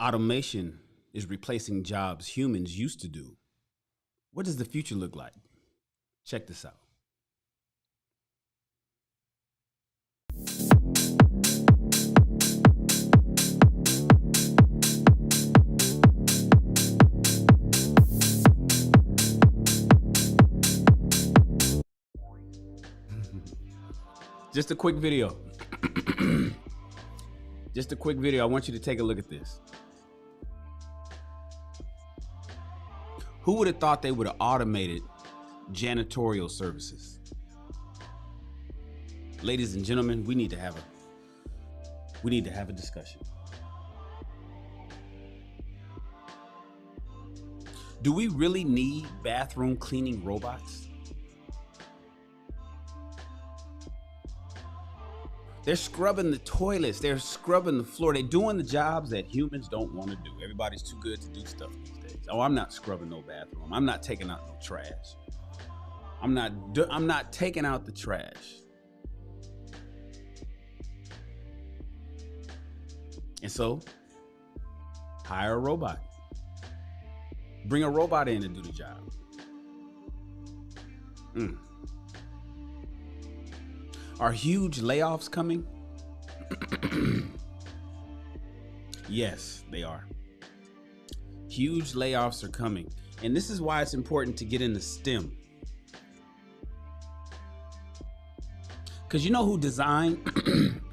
Automation is replacing jobs humans used to do. What does the future look like? Check this out. Just a quick video. Just a quick video. I want you to take a look at this. Who would have thought they would have automated janitorial services? Ladies and gentlemen, we need to have a discussion. Do we really need bathroom cleaning robots? They're scrubbing the toilets. They're scrubbing the floor. They're doing the jobs that humans don't want to do. Everybody's too good to do stuff these days. Oh, I'm not scrubbing no bathroom. I'm not taking out no trash. I'm not taking out the trash. And so, hire a robot. Bring a robot in to do the job. Are huge layoffs coming? Yes, they are. Huge layoffs are coming. And this is why it's important to get into STEM. Because you know who designed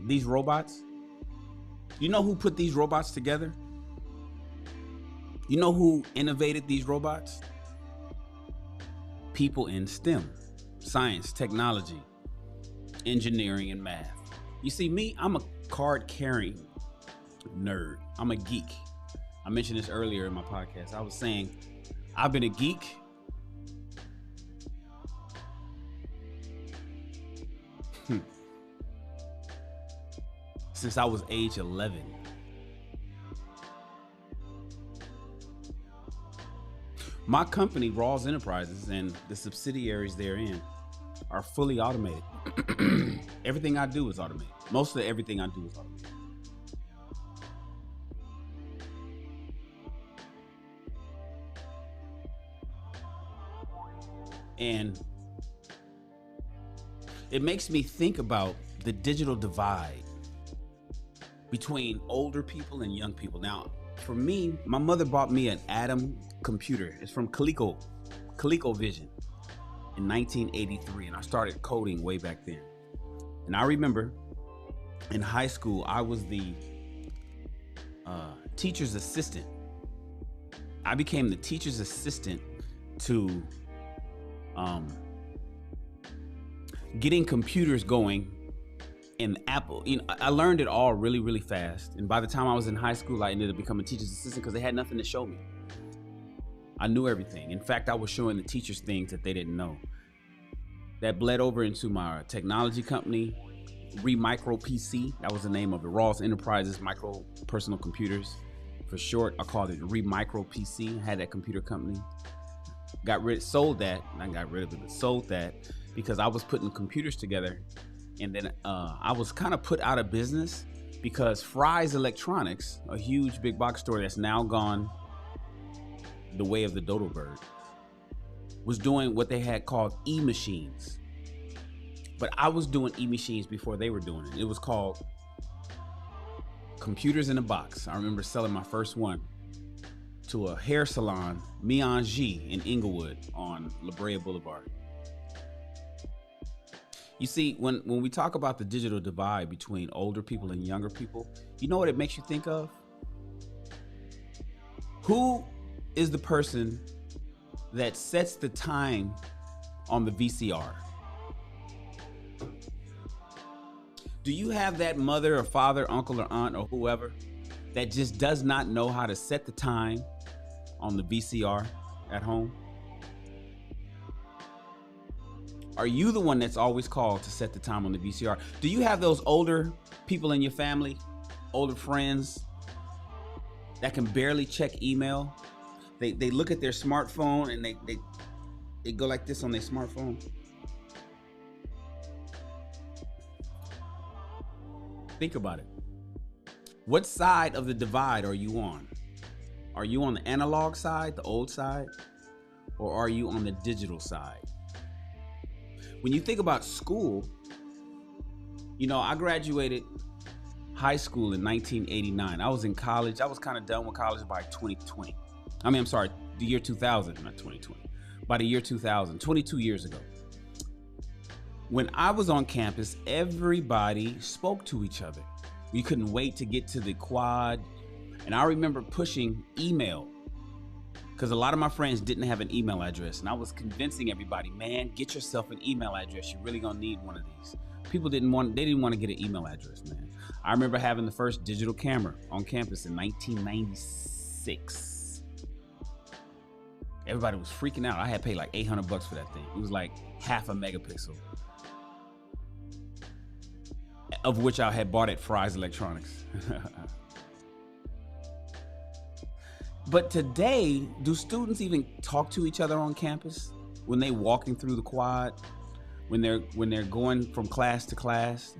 these robots? You know who put these robots together? You know who innovated these robots? People in STEM, science, technology, engineering, and math. You see, me, I'm a card-carrying nerd. I'm a geek. I mentioned this earlier in my podcast. I was saying, I've been a geek since I was age 11. My company, Rawls Enterprises, and the subsidiaries therein are fully automated. Everything I do is automated. Most of everything I do is automated. And it makes me think about the digital divide between older people and young people. Now, for me, my mother bought me an Atom computer. It's from ColecoVision in 1983, and I started coding way back then. And I remember in high school, I was the teacher's assistant. I became the teacher's assistant to getting computers going in Apple. You know, I learned it all really, really fast. And by the time I was in high school, I ended up becoming a teacher's assistant because they had nothing to show me. I knew everything. In fact, I was showing the teachers things that they didn't know. That bled over into my technology company, Micro PC. That was the name of it. Rawls Enterprises Micro Personal Computers. For short, I called it Micro PC. I had that computer company. Sold that because I was putting computers together, and then I was kind of put out of business because Fry's Electronics, a huge big box store that's now gone the way of the dodo bird, was doing what they had called e-machines. But I was doing e-machines before they were doing it. It was called computers in a box. I remember selling my first one to a hair salon, Mianji, in Inglewood on La Brea Boulevard. You see, when we talk about the digital divide between older people and younger people, you know what it makes you think of? Who is the person that sets the time on the VCR? Do you have that mother or father, uncle or aunt or whoever that just does not know how to set the time on the VCR at home? Are you the one that's always called to set the time on the VCR? Do you have those older people in your family, older friends that can barely check email? They look at their smartphone and they go like this on their smartphone. Think about it. What side of the divide are you on? Are you on the analog side, the old side, or are you on the digital side? When you think about school, you know, I graduated high school in 1989. I was in college. I was kind of done with college by 2020. I'm sorry, the year 2000, not 2020. By the year 2000, 22 years ago. When I was on campus, everybody spoke to each other. We couldn't wait to get to the quad. And I remember pushing email because a lot of my friends didn't have an email address. And I was convincing everybody, man, get yourself an email address. You're really gonna need one of these. People didn't want to get an email address, man. I remember having the first digital camera on campus in 1996. Everybody was freaking out. I had paid like $800 for that thing. It was like half a megapixel, of which I had bought at Fry's Electronics. But today, do students even talk to each other on campus when they walking through the quad, when they're going from class to class?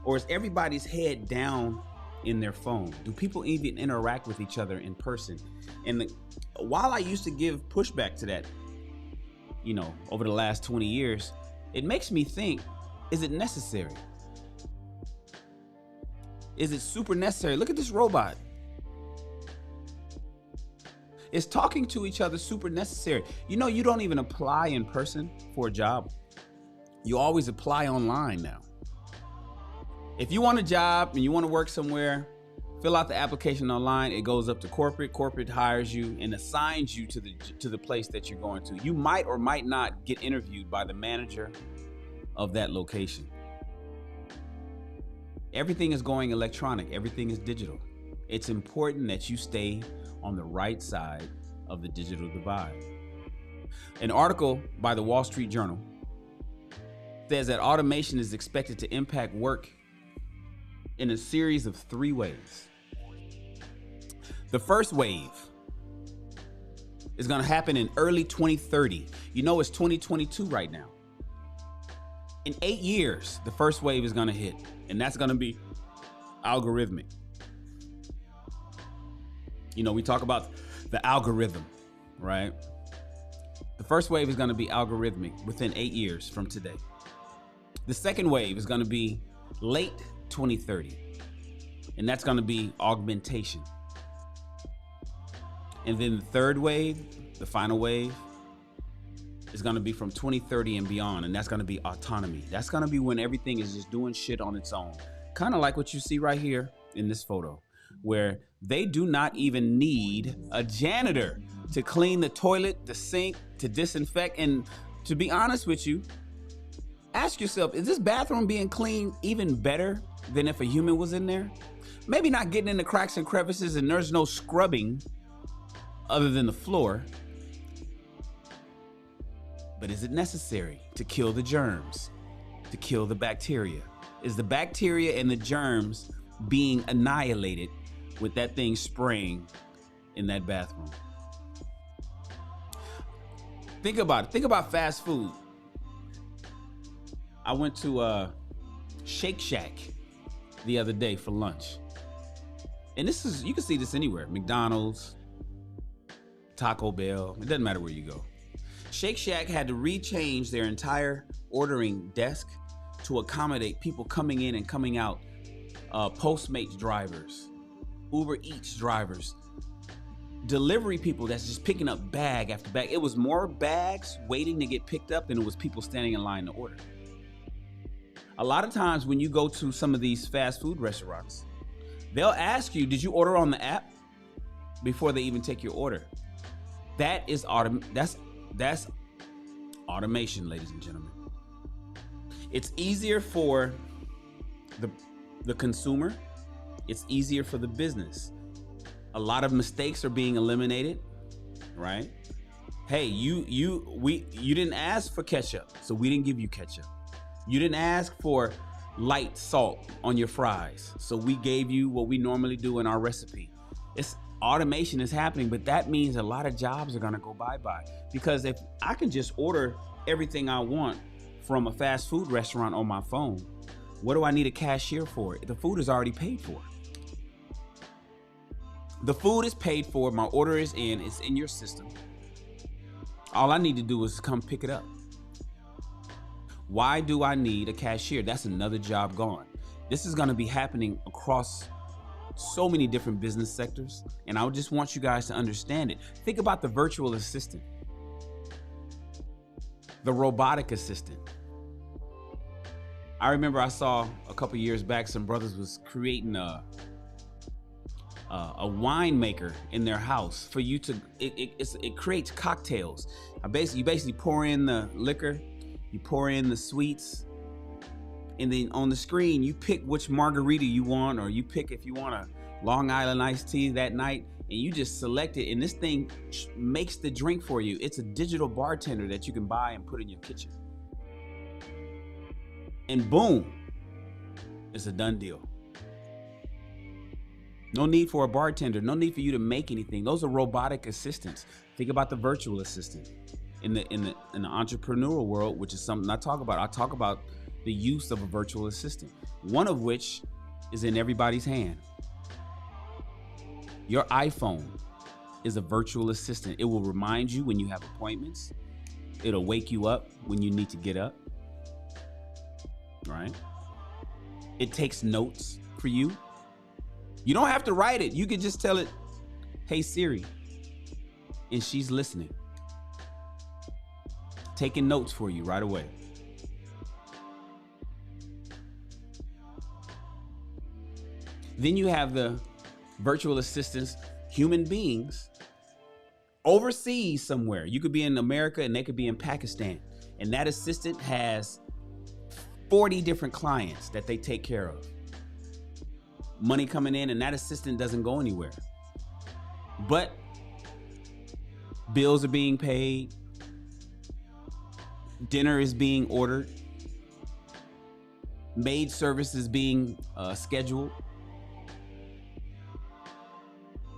Or is everybody's head down in their phone? Do people even interact with each other in person? And while I used to give pushback to that, you know, over the last 20 years, it makes me think, is it necessary? Is it super necessary? Look at this robot. Is talking to each other super necessary? You know, you don't even apply in person for a job. You always apply online now. If you want a job and you want to work somewhere, fill out the application online. It goes up to corporate. Corporate hires you and assigns you to the place that you're going to. You might or might not get interviewed by the manager of that location. Everything is going electronic. Everything is digital. It's important that you stay on the right side of the digital divide. An article by the Wall Street Journal says that automation is expected to impact work in a series of 3 waves. The first wave is going to happen in early 2030. You know, it's 2022 right now. In 8 years, the first wave is going to hit, and that's going to be algorithmic. You know, we talk about the algorithm, right? The first wave is going to be algorithmic within 8 years from today. The second wave is going to be late 2030, and that's going to be augmentation. And then the third wave, the final wave, is going to be from 2030 and beyond, and that's going to be autonomy. That's going to be when everything is just doing shit on its own. Kind of like what you see right here in this photo, where they do not even need a janitor to clean the toilet, the sink, to disinfect. And to be honest with you, ask yourself, is this bathroom being cleaned even better than if a human was in there? Maybe not getting in the cracks and crevices and there's no scrubbing other than the floor. But is it necessary to kill the germs, to kill the bacteria? Is the bacteria and the germs being annihilated with that thing spraying in that bathroom? Think about it. Think about fast food. I went to Shake Shack the other day for lunch. And this is, you can see this anywhere. McDonald's, Taco Bell, it doesn't matter where you go. Shake Shack had to rechange their entire ordering desk to accommodate people coming in and coming out. Postmates drivers, Uber Eats drivers, delivery people that's just picking up bag after bag. It was more bags waiting to get picked up than it was people standing in line to order. A lot of times when you go to some of these fast food restaurants, they'll ask you, did you order on the app? Before they even take your order. That is that's automation, ladies and gentlemen. It's easier for the consumer. It's easier for the business. A lot of mistakes are being eliminated, right? Hey, you didn't ask for ketchup, so we didn't give you ketchup. You didn't ask for light salt on your fries, so we gave you what we normally do in our recipe. It's automation is happening, but that means a lot of jobs are gonna go bye-bye. Because if I can just order everything I want from a fast food restaurant on my phone, what do I need a cashier for? The food is already paid for. The food is paid for, my order is in, it's in your system. All I need to do is come pick it up. Why do I need a cashier? That's another job gone. This is gonna be happening across so many different business sectors, and I just want you guys to understand it. Think about the virtual assistant, the robotic assistant. I remember I saw a couple years back, some brothers was creating a winemaker in their house for you to, it creates cocktails. You basically pour in the liquor, you pour in the sweets, and then on the screen, you pick which margarita you want, or you pick if you want a Long Island iced tea that night, and you just select it, and this thing makes the drink for you. It's a digital bartender that you can buy and put in your kitchen. And boom, it's a done deal. No need for a bartender, no need for you to make anything. Those are robotic assistants. Think about the virtual assistant. In the entrepreneurial world, which is something I talk about. I talk about the use of a virtual assistant, one of which is in everybody's hand. Your iPhone is a virtual assistant. It will remind you when you have appointments. It'll wake you up when you need to get up, right? It takes notes for you. You don't have to write it. You can just tell it, hey Siri, and she's listening, taking notes for you right away. Then you have the virtual assistants, human beings, overseas somewhere. You could be in America and they could be in Pakistan. And that assistant has 40 different clients that they take care of. Money coming in, and that assistant doesn't go anywhere. But bills are being paid. Dinner is being ordered. Maid service is being scheduled.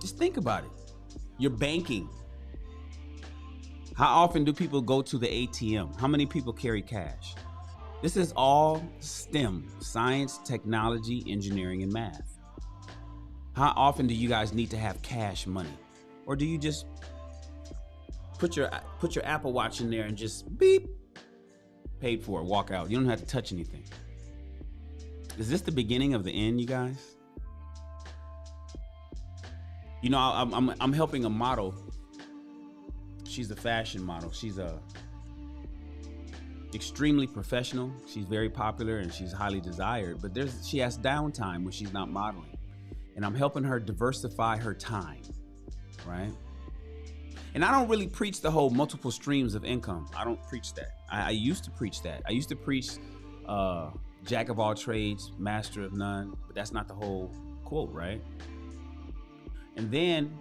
Just think about it. Your banking. How often do people go to the ATM? How many people carry cash? This is all STEM, science, technology, engineering, and math. How often do you guys need to have cash money? Or do you just put your Apple Watch in there and just beep, paid for it, walk out? You don't have to touch anything. Is this the beginning of the end, you guys? You know, I'm helping a model. She's a fashion model. She's extremely professional. She's very popular and she's highly desired, but she has downtime when she's not modeling. And I'm helping her diversify her time, right? And I don't really preach the whole multiple streams of income. I don't preach that. I used to preach that. I used to preach jack of all trades, master of none, but that's not the whole quote, right? And then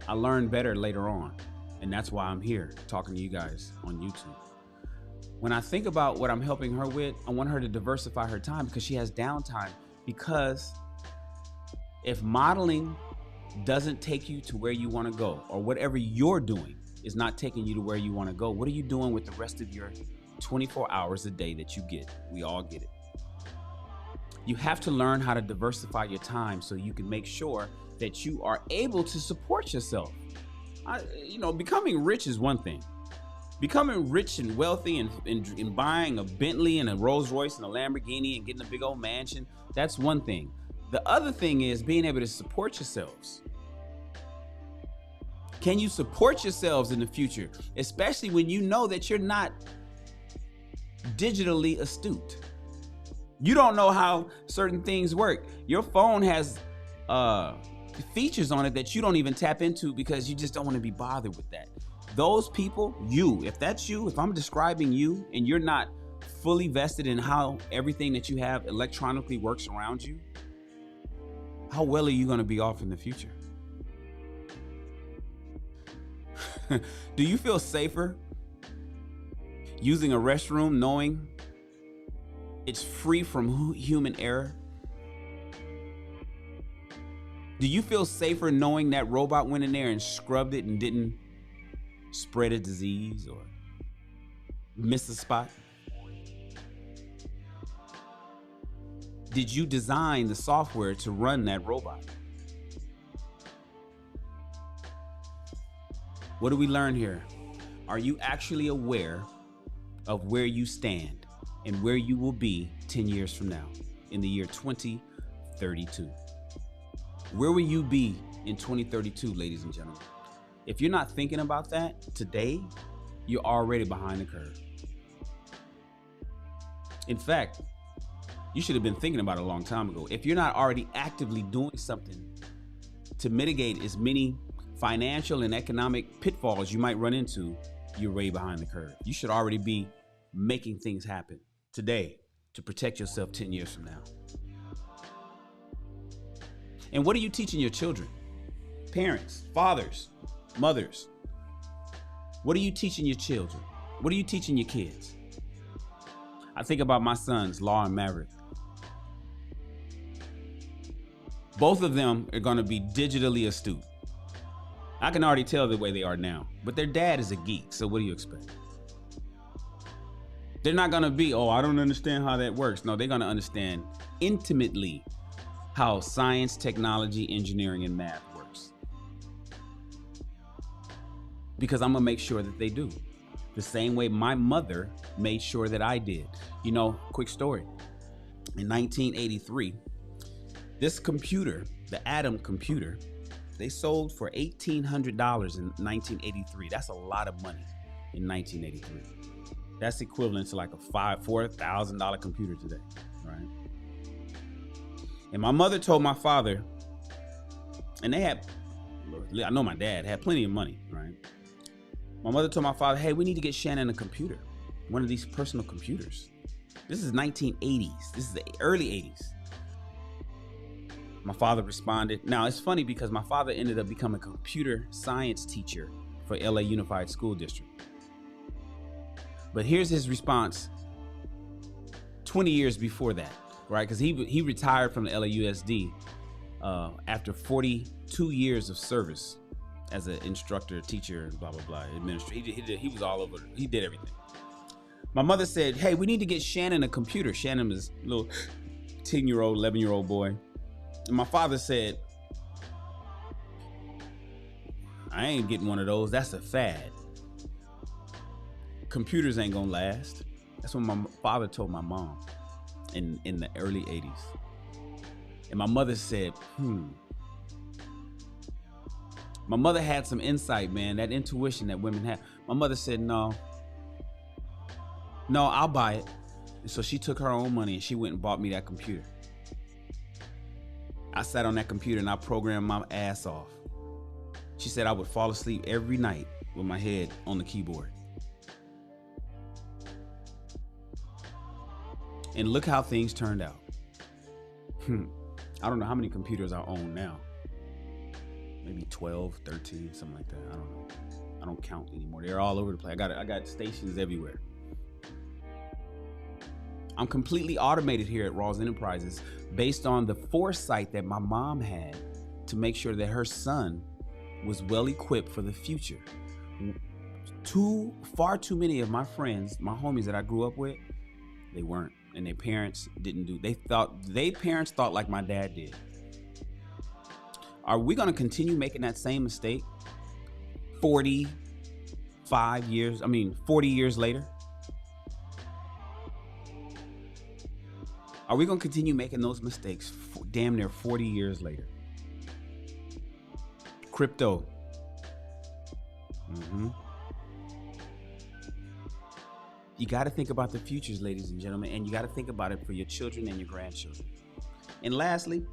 I learned better later on. And that's why I'm here talking to you guys on YouTube. When I think about what I'm helping her with, I want her to diversify her time because she has downtime. Because if modeling doesn't take you to where you want to go, or whatever you're doing is not taking you to where you want to go, what are you doing with the rest of your 24 hours a day that you get? We all get it. You have to learn how to diversify your time so you can make sure that you are able to support yourself. Becoming rich is one thing. Becoming rich and wealthy and buying a Bentley and a Rolls Royce and a Lamborghini and getting a big old mansion, that's one thing. The other thing is being able to support yourselves. Can you support yourselves in the future? Especially when you know that you're not digitally astute. You don't know how certain things work. Your phone has features on it that you don't even tap into because you just don't want to be bothered with that. Those people, if that's you, if I'm describing you and you're not fully vested in how everything that you have electronically works around you, how well are you going to be off in the future? Do you feel safer using a restroom knowing it's free from human error? Do you feel safer knowing that robot went in there and scrubbed it and didn't spread a disease or miss a spot? Did you design the software to run that robot? What do we learn here? Are you actually aware of where you stand and where you will be 10 years from now in the year 2032? Where will you be in 2032, ladies and gentlemen? If you're not thinking about that today, you're already behind the curve. In fact, you should have been thinking about it a long time ago. If you're not already actively doing something to mitigate as many financial and economic pitfalls you might run into, you're way behind the curve. You should already be making things happen today to protect yourself 10 years from now. And what are you teaching your children? Parents, fathers, mothers. What are you teaching your children? What are you teaching your kids? I think about my sons, Law and Maverick. Both of them are going to be digitally astute. I can already tell the way they are now, but their dad is a geek, so what do you expect? They're not going to be, oh, I don't understand how that works. No, they're going to understand intimately how science, technology, engineering, and math works. Because I'm going to make sure that they do. The same way my mother made sure that I did. You know, quick story. In 1983, this computer, the Atom computer, they sold for $1,800 in 1983. That's a lot of money in 1983. That's equivalent to like a $4,000 computer today, right? And my mother told my father, and they had, I know my dad had plenty of money, right? My mother told my father, hey, we need to get Shannon a computer, one of these personal computers. This is 1980s. This is the early 80s. My father responded. Now, it's funny because my father ended up becoming a computer science teacher for LA Unified School District. But here's his response 20 years before that, right? Because he retired from the LAUSD after 42 years of service as an instructor, teacher, blah, blah, blah, administrator. He was all over. He did everything. My mother said, hey, we need to get Shannon a computer. Shannon was a little 10-year-old, 11-year-old boy. And my father said, I ain't getting one of those. That's a fad. Computers ain't gonna last. That's what my father told my mom in the early 80s. And my mother said, My mother had some insight, man, that intuition that women have. My mother said, no, I'll buy it. And so she took her own money and she went and bought me that computer. I sat on that computer and I programmed my ass off. She said I would fall asleep every night with my head on the keyboard. And look how things turned out. I don't know how many computers I own now. Maybe 12, 13, something like that. I don't know. I don't count anymore. They're all over the place. I got stations everywhere. I'm completely automated here at Rawls Enterprises based on the foresight that my mom had to make sure that her son was well equipped for the future. Far too many of my friends, my homies that I grew up with, they weren't. And their parents didn't do. Their parents thought like my dad did. Are we going to continue making that same mistake 40 years later? Are we going to continue making those mistakes damn near 40 years later? Crypto. You got to think about the futures, ladies and gentlemen, and you got to think about it for your children and your grandchildren. And lastly,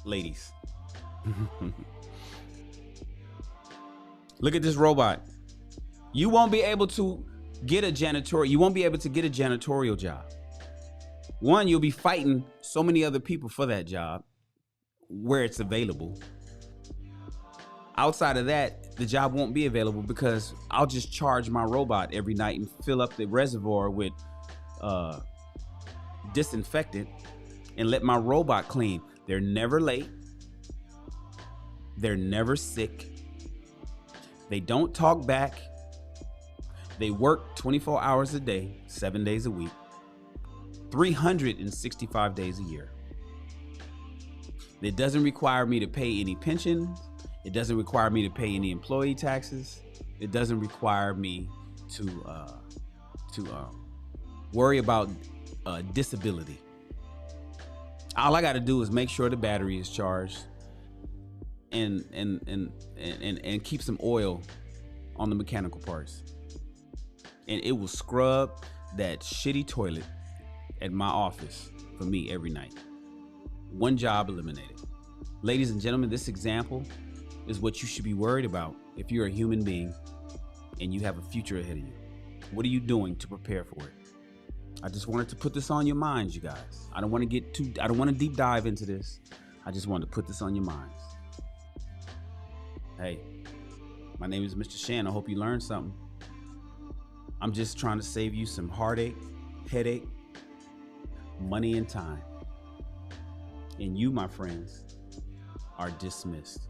ladies. Look at this robot. You won't be able to get a janitorial job. One, you'll be fighting so many other people for that job where it's available. Outside of that, the job won't be available because I'll just charge my robot every night and fill up the reservoir with disinfectant and let my robot clean. They're never late. They're never sick. They don't talk back. They work 24 hours a day, 7 days a week, 365 days a year. It doesn't require me to pay any pension. It doesn't require me to pay any employee taxes. It doesn't require me to worry about disability. All I got to do is make sure the battery is charged and keep some oil on the mechanical parts, and it will scrub that shitty toilet at my office for me every night. One job eliminated. Ladies and gentlemen, this example is what you should be worried about if you're a human being and you have a future ahead of you. What are you doing to prepare for it? I just wanted to put this on your minds, you guys. I don't want to deep dive into this. I just wanted to put this on your minds. Hey, my name is Mr. Shannon. I hope you learned something. I'm just trying to save you some heartache, headache, money, and time. And you, my friends, are dismissed.